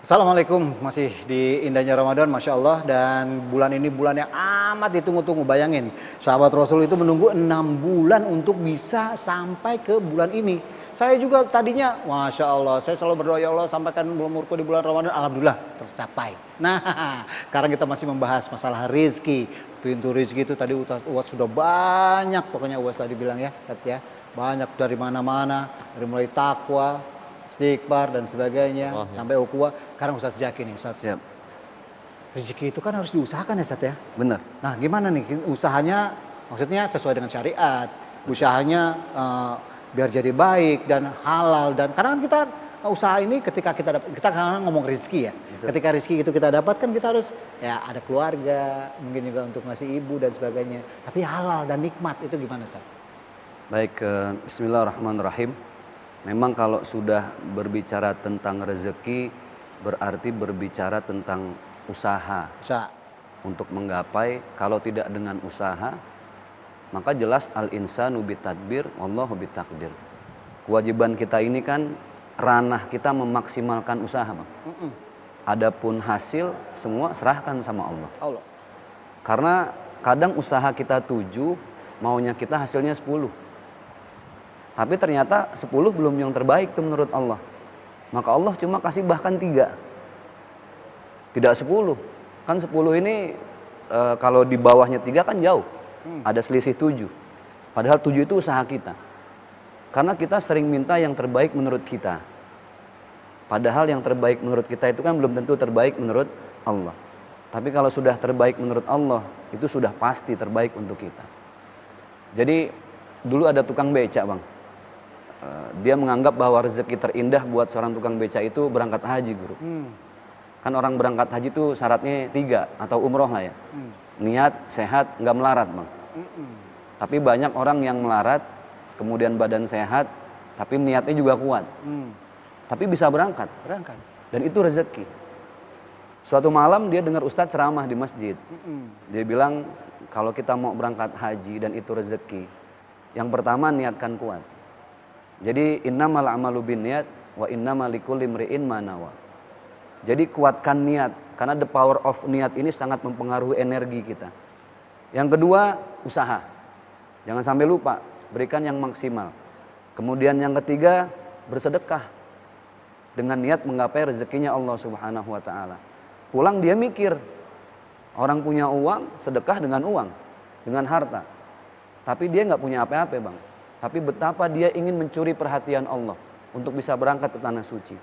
Assalamualaikum, masih di indahnya Ramadan, Masya Allah. Dan bulan ini bulan yang amat ditunggu-tunggu. Bayangin, sahabat Rasul itu menunggu 6 bulan untuk bisa sampai ke bulan ini. Saya juga tadinya, Masya Allah, saya selalu berdoa, ya Allah sampaikan umurku di bulan Ramadan. Alhamdulillah tercapai. Nah, sekarang kita masih membahas masalah rizki. Pintu rizki itu tadi Uwas sudah banyak, pokoknya Uwas tadi bilang ya, banyak dari mana-mana, dari mulai takwa, istighfar dan sebagainya, sampai ukhuwah. Sekarang Ustadz Zaki nih, Ustadz. Siap. Rezeki itu kan harus diusahakan ya, Ustadz ya. Benar. Nah, gimana nih usahanya? Maksudnya sesuai dengan syariat. Usahanya biar jadi baik dan halal, dan karena kan kita usaha ini ketika kita kan ngomong rezeki ya. Betul. Ketika rezeki itu kita dapatkan, kita harus ya ada keluarga, mungkin juga untuk ngasih ibu dan sebagainya. Tapi halal dan nikmat itu gimana, Ustadz? Baik, bismillahirrahmanirrahim. Memang kalau sudah berbicara tentang rezeki, berarti berbicara tentang usaha. Untuk menggapai, kalau tidak dengan usaha, maka jelas al-insanu bitadbir, wallahu bitakdir. Kewajiban kita ini kan ranah kita memaksimalkan usaha, Bang. Adapun hasil semua serahkan sama Allah. Karena kadang usaha kita 7, maunya kita hasilnya 10. Tapi ternyata 10 belum yang terbaik tuh menurut Allah. Maka Allah cuma kasih bahkan 3. Tidak 10. Kan 10 ini kalau di bawahnya 3 kan jauh. Ada selisih 7. Padahal 7 itu usaha kita. Karena kita sering minta yang terbaik menurut kita. Padahal yang terbaik menurut kita itu kan belum tentu terbaik menurut Allah. Tapi kalau sudah terbaik menurut Allah, itu sudah pasti terbaik untuk kita. Jadi dulu ada tukang beca, Bang. Dia menganggap bahwa rezeki terindah buat seorang tukang beca itu berangkat haji, Guru. Kan orang berangkat haji itu syaratnya 3 atau umroh lah ya. Niat, sehat, nggak melarat, Bang. Tapi banyak orang yang melarat, kemudian badan sehat, tapi niatnya juga kuat. Tapi bisa berangkat. Dan itu rezeki. Suatu malam dia dengar Ustadz ceramah di masjid. Dia bilang kalau kita mau berangkat haji dan itu rezeki, yang pertama niatkan kuat. Jadi innamal a'malu binniyat wa innamal likulli imri'in ma nawa. Jadi kuatkan niat, karena the power of niat ini sangat mempengaruhi energi kita. Yang kedua, usaha. Jangan sampai lupa, berikan yang maksimal. Kemudian yang ketiga, bersedekah. Dengan niat menggapai rezekinya Allah Subhanahu wa taala. Pulang dia mikir, orang punya uang, sedekah dengan uang, dengan harta. Tapi dia nggak punya apa-apa, Bang. Tapi betapa dia ingin mencuri perhatian Allah untuk bisa berangkat ke tanah suci.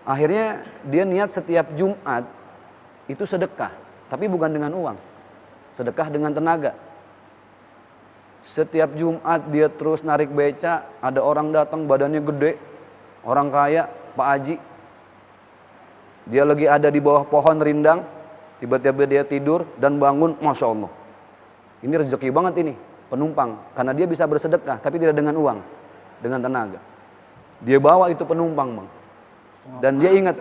Akhirnya dia niat setiap Jumat itu sedekah, tapi bukan dengan uang. Sedekah dengan tenaga. Setiap Jumat dia terus narik beca, ada orang datang badannya gede, orang kaya, Pak Haji. Dia lagi ada di bawah pohon rindang, tiba-tiba dia tidur dan bangun, Masya Allah. Ini rezeki banget ini. Penumpang, karena dia bisa bersedekah tapi tidak dengan uang, dengan tenaga. Dia bawa itu penumpang, Bang. Dan dia ingat,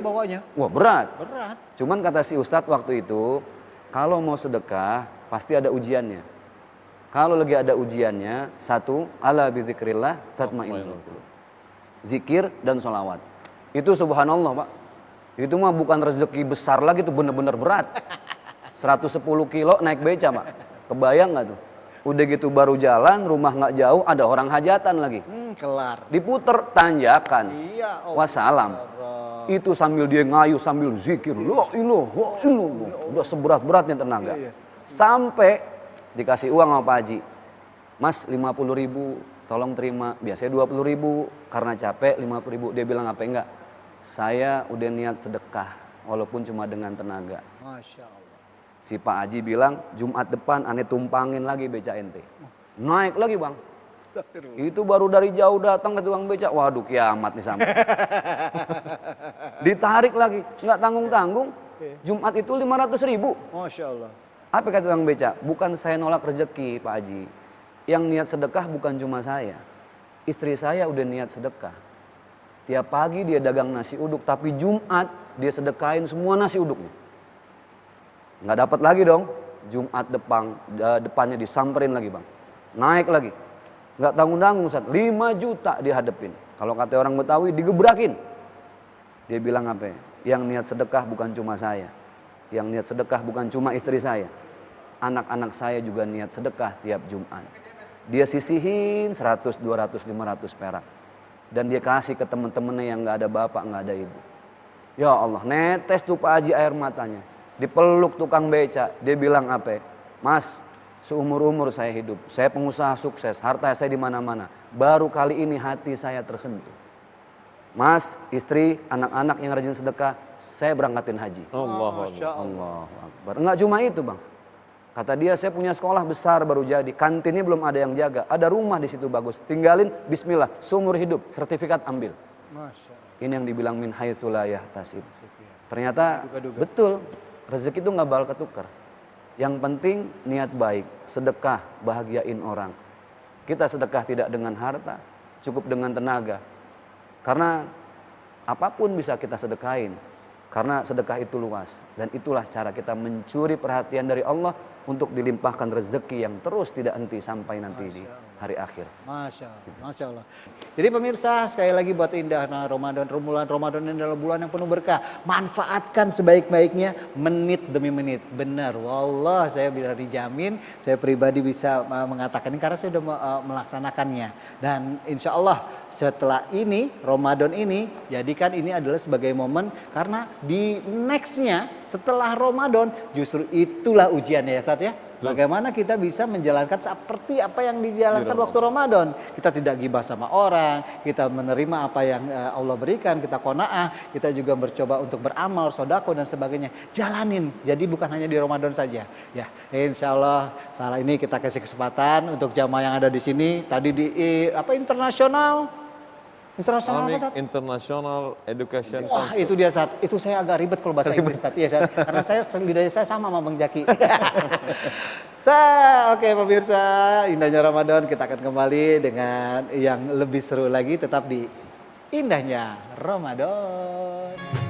wah berat. Cuman kata si Ustadz waktu itu, kalau mau sedekah pasti ada ujiannya. Kalau lagi ada ujiannya, 1, ala bidzikrillah tatmainnul qulub. Zikir dan sholawat. Itu subhanallah, Pak. Itu mah bukan rezeki besar lagi, itu bener-bener berat. 110 kilo naik beca, Pak. Kebayang nggak tuh? Udah gitu baru jalan, rumah nggak jauh, ada orang hajatan lagi. Kelar. Diputer tanjakan. Iya. Wassalam. Itu sambil dia ngayu, sambil zikir. La ilaha illallah. Udah seberat-beratnya tenaga. Sampai dikasih uang sama Pak Haji. Mas 50.000, tolong terima. Biasanya 20.000, karena capek 50.000. Dia bilang apa enggak? Saya udah niat sedekah, walaupun cuma dengan tenaga. Masya Allah. Si Pak Haji bilang, Jumat depan aneh tumpangin lagi beca ente. Naik lagi, Bang. Itu baru dari jauh datang ke tukang beca. Waduh, kiamat nih sampai. Ditarik lagi, nggak tanggung-tanggung. Jumat itu 500.000. Masya Allah. Apa kata tukang beca? Bukan saya nolak rezeki, Pak Haji. Yang niat sedekah bukan cuma saya. Istri saya udah niat sedekah. Tiap pagi dia dagang nasi uduk, tapi Jumat dia sedekahin semua nasi uduknya. Nggak dapat lagi dong. Jumat depannya disamperin lagi, Bang. Naik lagi. Nggak tanggung-tanggung, Ustaz. 5 juta dihadepin. Kalau kata orang Betawi, digebrakin. Dia bilang apa ya? Yang niat sedekah bukan cuma saya. Yang niat sedekah bukan cuma istri saya. Anak-anak saya juga niat sedekah tiap Jumat. Dia sisihin 100, 200, 500 perak. Dan dia kasih ke teman-temannya yang gak ada bapak, gak ada ibu. Ya Allah, netes tuh Pak Haji air matanya. Dipeluk tukang beca. Dia bilang apa? Mas, seumur-umur saya hidup. Saya pengusaha sukses, harta saya di mana-mana. Baru kali ini hati saya tersentuh. Mas, istri, anak-anak yang rajin sedekah, saya berangkatin haji. Allah. Akbar. Enggak cuma itu bang. Kata dia, saya punya sekolah besar baru jadi. Kantinnya belum ada yang jaga. Ada rumah di situ bagus. Tinggalin, bismillah. Seumur hidup, sertifikat ambil. Ini yang dibilang min haitsu la yahtasib. Ternyata betul. Rezeki itu nggak bakal ketukar. Yang penting niat baik, sedekah, bahagiain orang. Kita sedekah tidak dengan harta, cukup dengan tenaga. Karena apapun bisa kita sedekahin. Karena sedekah itu luas. Dan itulah cara kita mencuri perhatian dari Allah untuk dilimpahkan rezeki yang terus tidak henti sampai nanti di hari akhir. Masya Allah. Jadi pemirsa, sekali lagi buat indah Ramadan, bulan Ramadan ini adalah bulan yang penuh berkah. Manfaatkan sebaik-baiknya menit demi menit. Benar, wallah saya bisa dijamin, saya pribadi bisa mengatakan ini karena saya sudah melaksanakannya. Dan insya Allah setelah ini, Ramadan ini, jadikan ini adalah sebagai momen karena di nextnya setelah Ramadan justru itulah ujiannya ya Ustaz ya. Bagaimana kita bisa menjalankan seperti apa yang dijalankan waktu Ramadan. Kita tidak gibah sama orang, kita menerima apa yang Allah berikan, kita qanaah, kita juga mencoba untuk beramal, sodako dan sebagainya. Jalanin, jadi bukan hanya di Ramadan saja. Ya, insya Allah salah ini kita kasih kesempatan untuk jamaah yang ada di sini. Tadi di internasional International Education Wah, Council. itu dia saat itu saya agak ribet kalau bahasa Inggris tadi ya, karena lidah saya sama Bang Jaki. Oke pemirsa, indahnya Ramadan kita akan kembali dengan yang lebih seru lagi tetap di indahnya Ramadan.